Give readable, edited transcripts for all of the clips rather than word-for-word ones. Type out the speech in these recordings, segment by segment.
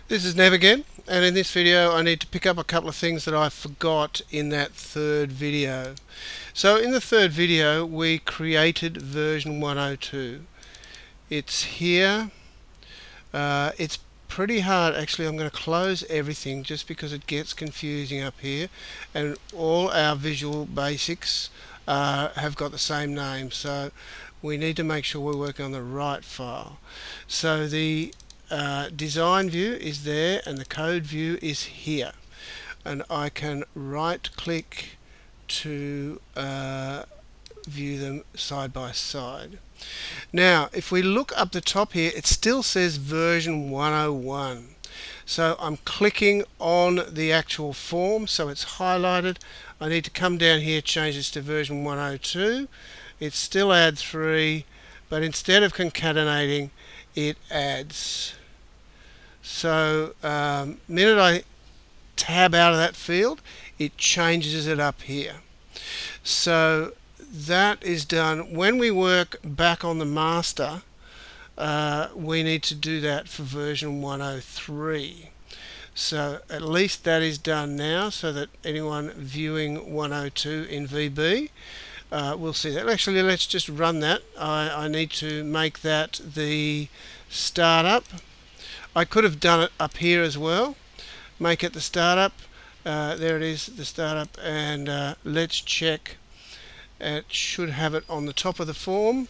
This is Nev again, and in this video I need to pick up a couple of things that I forgot in that third video. So in the third video we created version 102. It's here. It's pretty hard actually. I'm going to close everything just because it gets confusing up here, and all our Visual Basics have got the same name, so we need to make sure we're working on the right file. So the design view is there and the code view is here, and I can right click to view them side by side. Now if we look up the top here, it still says version 101, so I'm clicking on the actual form, so it's highlighted. I need to come down here, change this to version 102. It's still add 3, but instead of concatenating it adds. So minute I tab out of that field, it changes it up here. So that is done. When we work back on the master, we need to do that for version 103. So at least that is done now, so that anyone viewing 102 in VB will see that. Actually, let's just run that. I need to make that the startup. I could have done it up here as well. Make it the startup. There it is, the startup, and let's check. It should have it on the top of the form,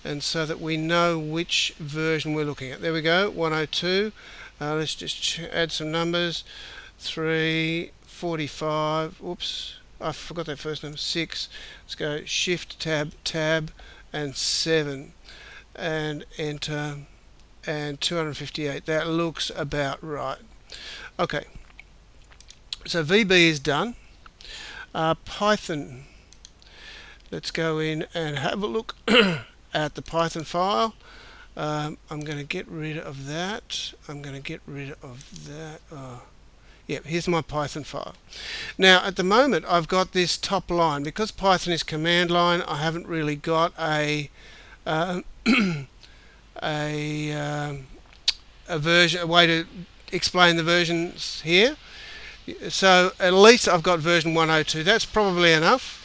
and so that we know which version we're looking at. There we go, 102. Let's just add some numbers. 345. Oops, I forgot that first number. 6. Let's go Shift Tab Tab and 7, and enter. And 258. That looks about right. Okay, so VB is done. Python. Let's go in and have a look at the Python file. I'm going to get rid of that. Yep, here's my Python file. Now at the moment I've got this top line. Because Python is command line, I haven't really got a way to explain the versions here. So at least I've got version 102. That's probably enough.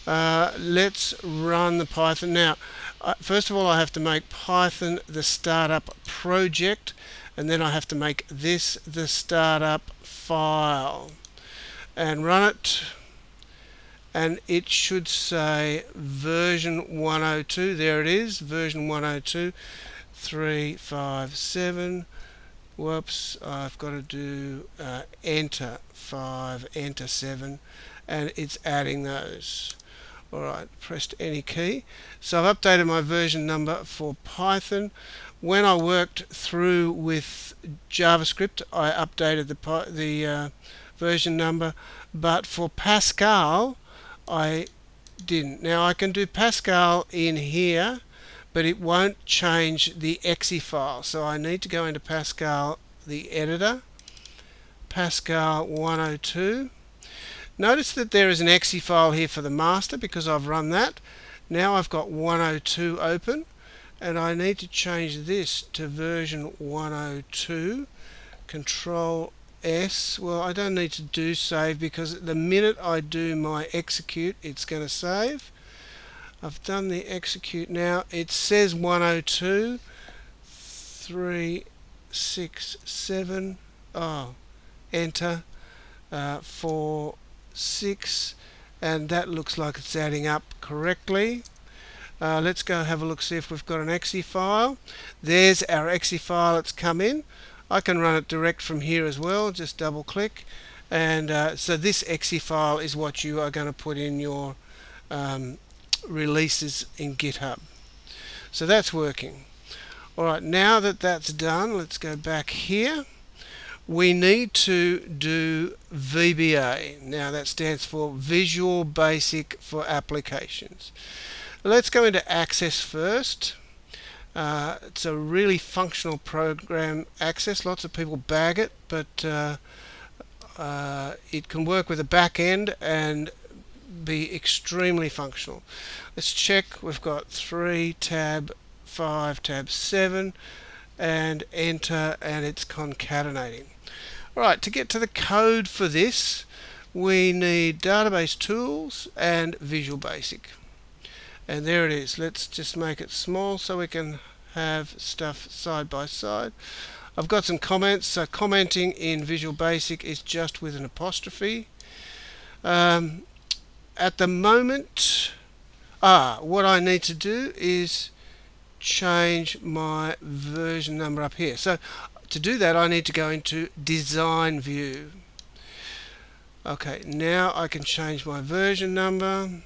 Let's run the Python. Now first of all I have to make Python the startup project, and then I have to make this the startup file and run it, and it should say version 102. There it is, version 102. 357. Whoops, I've got to do enter 5, enter 7, and it's adding those. Alright, pressed any key. So I've updated my version number for Python. When I worked through with JavaScript, I updated the version number, but for Pascal I didn't. Now I can do Pascal in here, but it won't change the exe file. So I need to go into Pascal, the editor, Pascal 102. Notice that there is an exe file here for the master because I've run that. Now I've got 102 open, and I need to change this to version 102. Control S. Well, I don't need to do save because the minute I do my execute, it's going to save. I've done the execute now. It says 102, 3, 6, 7. Oh, enter. 4, 6, and that looks like it's adding up correctly. Let's go have a look, see if we've got an exe file. There's our exe file. It's come in. I can run it direct from here as well. Just double click, and so this exe file is what you are going to put in your releases in GitHub. So that's working. Alright, now that that's done, let's go back here. We need to do VBA. Now that stands for Visual Basic for Applications. Let's go into Access first. It's a really functional program, Access. Lots of people bag it, but it can work with a back end and be extremely functional. Let's check. We've got 3 tab 5 tab 7. and enter, and it's concatenating. Alright, to get to the code for this, we need database tools and Visual Basic. And there it is. Let's just make it small so we can have stuff side by side. I've got some comments. So commenting in Visual Basic is just with an apostrophe. At the moment, what I need to do is change my version number up here. So to do that, I need to go into Design View. Okay, now I can change my version number.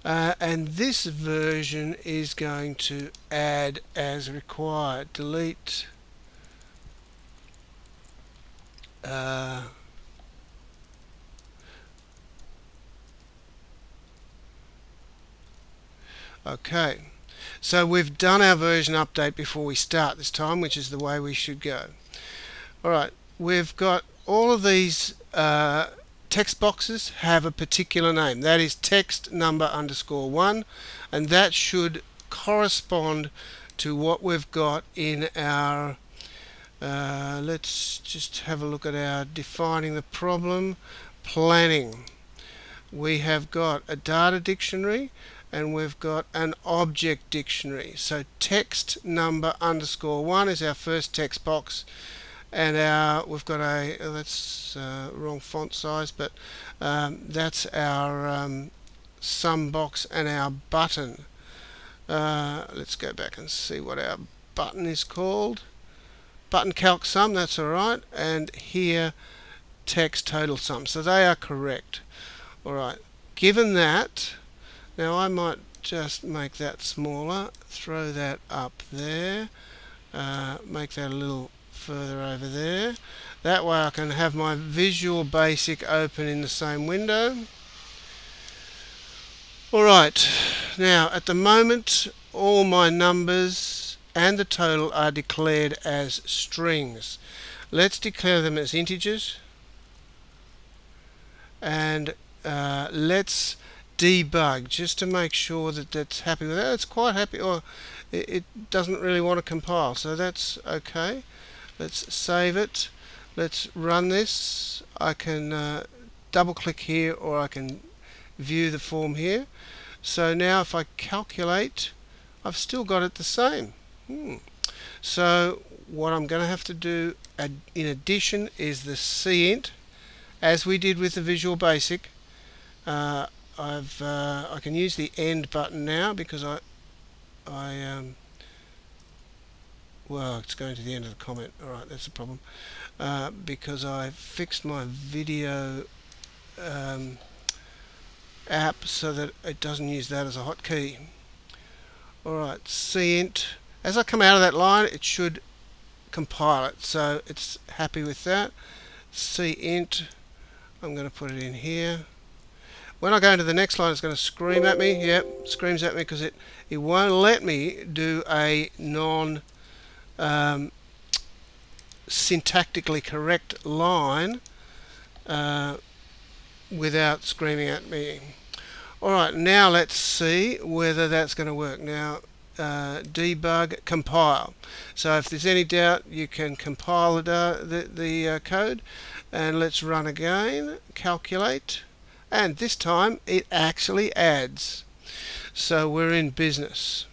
And this version is going to add as required. Delete. Okay, so we've done our version update before we start this time, which is the way we should go. Alright, we've got all of these text boxes have a particular name. That is text number underscore 1, and that should correspond to what we've got in our let's just have a look at our defining the problem planning. We have got a data dictionary and we've got an object dictionary. So text number underscore 1 is our first text box, and we've got that's wrong font size, but that's our sum box and our button. Let's go back and see what our button is called. Button calc sum, that's alright, and here text total sum. So they are correct. Alright, given that, now I might just make that smaller, throw that up there, make that a little further over there. That way I can have my Visual Basic open in the same window. Alright, now at the moment all my numbers and the total are declared as strings. Let's declare them as integers, and let's debug just to make sure that that's happy with that. It's quite happy, or it doesn't really want to compile, so that's okay. Let's save it. Let's run this. I can double click here, or I can view the form here. So now if I calculate, I've still got it the same. So what I'm going to have to do in addition is the Cint, as we did with the Visual Basic. I can use the end button now because well, it's going to the end of the comment. Alright, that's the problem. Because I fixed my video app so that it doesn't use that as a hotkey. Alright, Cint. As I come out of that line, it should compile it, so it's happy with that. Cint. I'm going to put it in here. When I go into the next line, it's going to scream at me. Yep, screams at me because it won't let me do a syntactically correct line without screaming at me. Alright, now let's see whether that's going to work. Now, debug, compile. So if there's any doubt, you can compile the code, and let's run again, calculate, and this time it actually adds. So we're in business.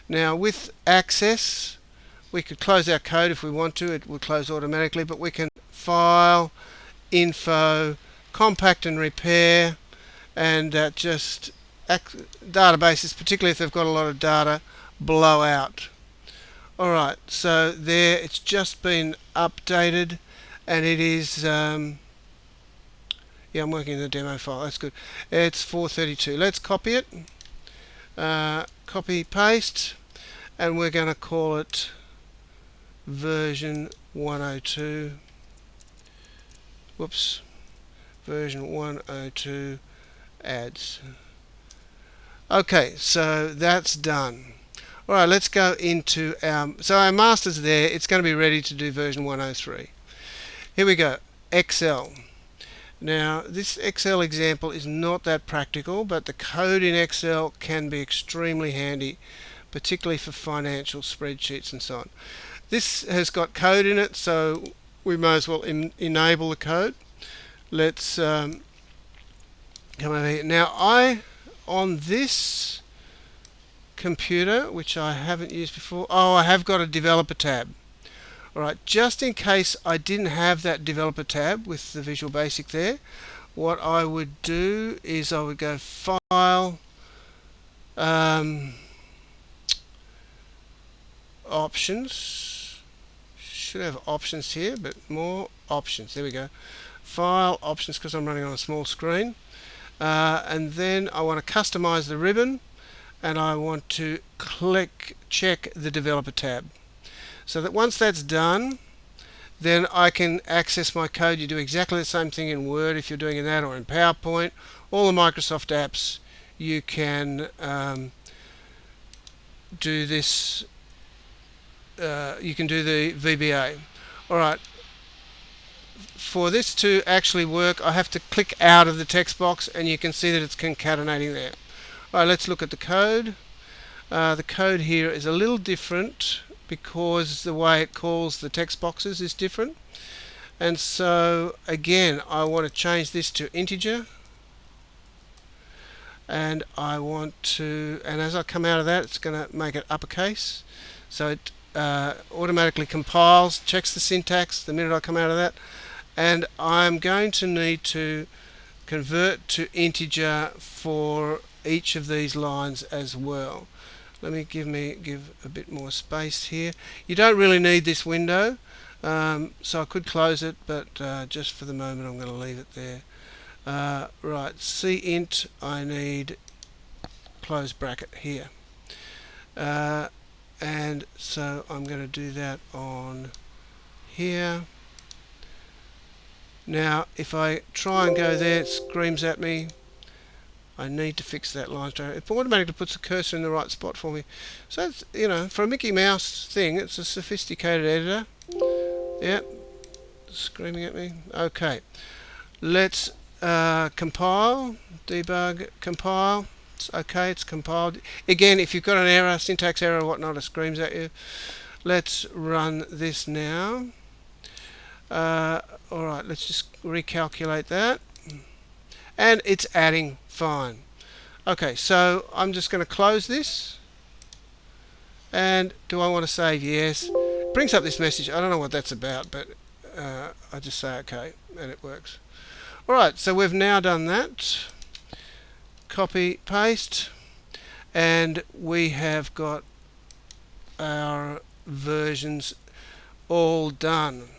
Now with access, we could close our code if we want to. It will close automatically, but we can file, info, compact and repair, and just databases, particularly if they've got a lot of data, blow out. Alright, so there, it's just been updated, and it is yeah, I'm working in the demo file, that's good. It's 432. Let's copy it, copy paste, and we're going to call it version 102. Whoops, version 102 adds. Okay, so that's done. Alright, let's go into so our master's there. It's going to be ready to do version 103. Here we go, Excel. Now this Excel example is not that practical, but the code in Excel can be extremely handy, particularly for financial spreadsheets and so on. This has got code in it, so we may as well enable the code. Let's come over here. Now on this computer, which I haven't used before, I have got a developer tab. Alright, just in case I didn't have that developer tab with the Visual Basic there, what I would do is I would go File, Options. Should have options here, but more options. There we go. File, Options, because I'm running on a small screen. And then I want to customize the ribbon, and I want to check the developer tab. So that once that's done, then I can access my code. You do exactly the same thing in Word if you're doing that, or in PowerPoint. All the Microsoft apps, you can do this. You can do the VBA. Alright, for this to actually work, I have to click out of the text box, and you can see that it's concatenating there. Alright, let's look at the code. The code here is a little different because the way it calls the text boxes is different. And so again, I want to change this to integer, and I want to, and as I come out of that, it's going to make it uppercase, so it automatically compiles, checks the syntax the minute I come out of that, and I'm going to need to convert to integer for each of these lines as well. Let me give a bit more space here. You don't really need this window, so I could close it, but just for the moment I'm going to leave it there. Right, Cint, I need close bracket here. And so I'm going to do that on here. Now if I try and go there, it screams at me. I need to fix that line straight. It automatically puts the cursor in the right spot for me. So it's, you know, for a Mickey Mouse thing, it's a sophisticated editor. Yep, screaming at me. Okay, let's compile, debug, compile. It's okay, it's compiled. Again, if you've got an error, syntax error or whatnot, it screams at you. Let's run this now. Alright, let's just recalculate that. And it's adding fine. Okay, so I'm just going to close this. And do I want to save? Yes. It brings up this message. I don't know what that's about, but I just say okay, and it works. Alright, so we've now done that. Copy, paste, and we have got our versions all done.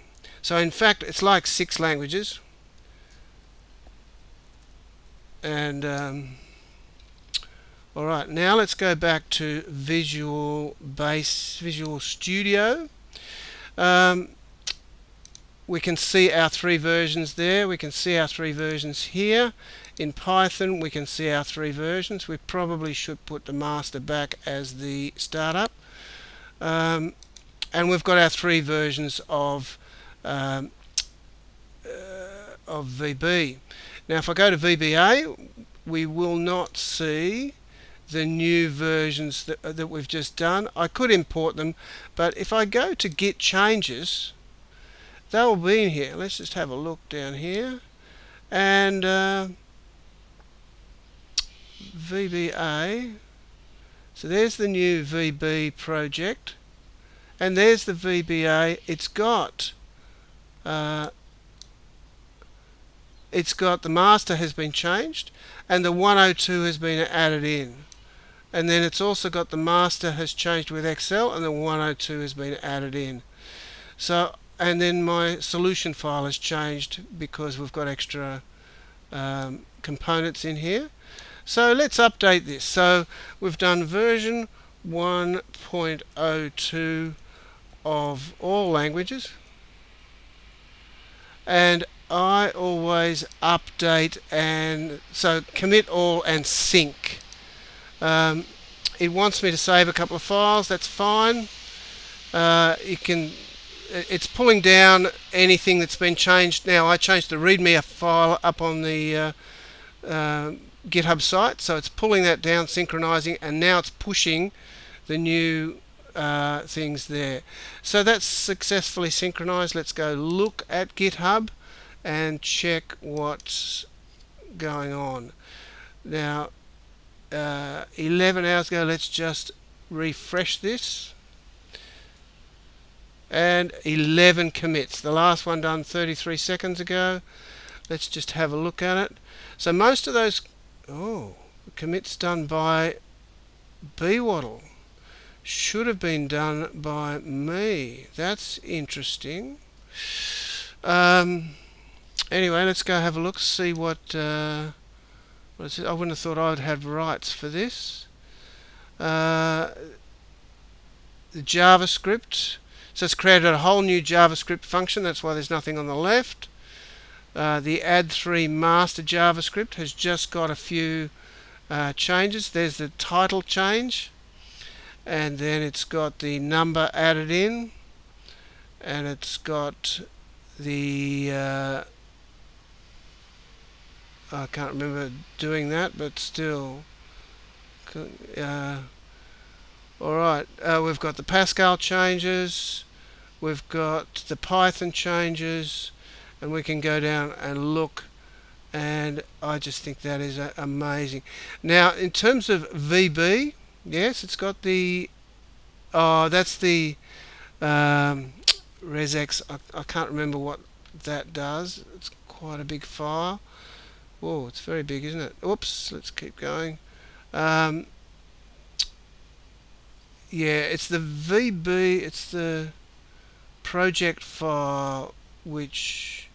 So in fact, it's like 6 languages. And alright, now let's go back to Visual Studio. We can see our 3 versions there. We can see our 3 versions here. In Python, we can see our 3 versions. We probably should put the master back as the startup. And we've got our 3 versions of VB. Now if I go to VBA, we will not see the new versions that we've just done. I could import them, but if I go to Git Changes, they'll be in here. Let's just have a look down here. And VBA, so there's the new VB project, and there's the VBA. It's got the master has been changed, and the 102 has been added in, and then it's also got the master has changed with Excel, and the 102 has been added in. So, and then my solution file has changed because we've got extra components in here. So let's update this. So we've done version 1.02 of all languages, and I always update, and so commit all and sync. It wants me to save a couple of files. That's fine. It's pulling down anything that's been changed. Now I changed the readme file up on the GitHub site, so it's pulling that down, synchronizing, and now it's pushing the new things there. So that's successfully synchronized. Let's go look at GitHub and check what's going on. Now, 11 hours ago, let's just refresh this. And 11 commits. The last one done 33 seconds ago. Let's just have a look at it. So most of those commits done by bwaddle should have been done by me. That's interesting. Anyway, let's go have a look, see what is it? I wouldn't have thought I'd have rights for this. The JavaScript. So it's created a whole new JavaScript function. That's why there's nothing on the left. The add3 master JavaScript has just got a few changes. There's the title change, and then it's got the number added in, and it's got the I can't remember doing that, but still. Alright, we've got the Pascal changes, we've got the Python changes, and we can go down and look, and I just think that is amazing. Now, in terms of VB, yes, it's got the, that's the resx. I can't remember what that does. It's quite a big file. Whoa, it's very big, isn't it? Oops, let's keep going. Yeah, it's the VB, it's the project file, which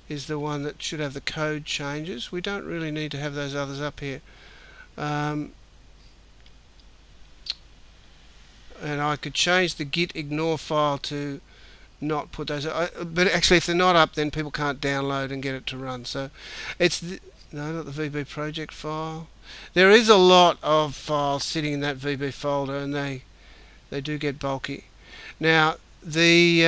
is the one that should have the code changes. We don't really need to have those others up here. And I could change the git ignore file to not put those, but actually if they're not up, then people can't download and get it to run. So it's no, not the VB project file. There is a lot of files sitting in that VB folder, and they do get bulky. Now the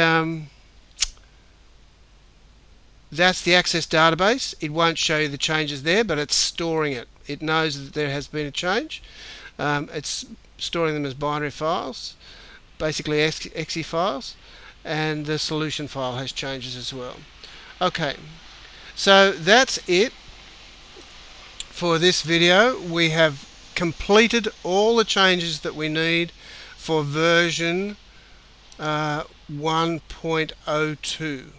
that's the access database. It won't show you the changes there, but it's storing it. It knows that there has been a change. It's storing them as binary files, basically exe files, and the solution file has changes as well. Okay, so that's it for this video. We have completed all the changes that we need for version 1.02.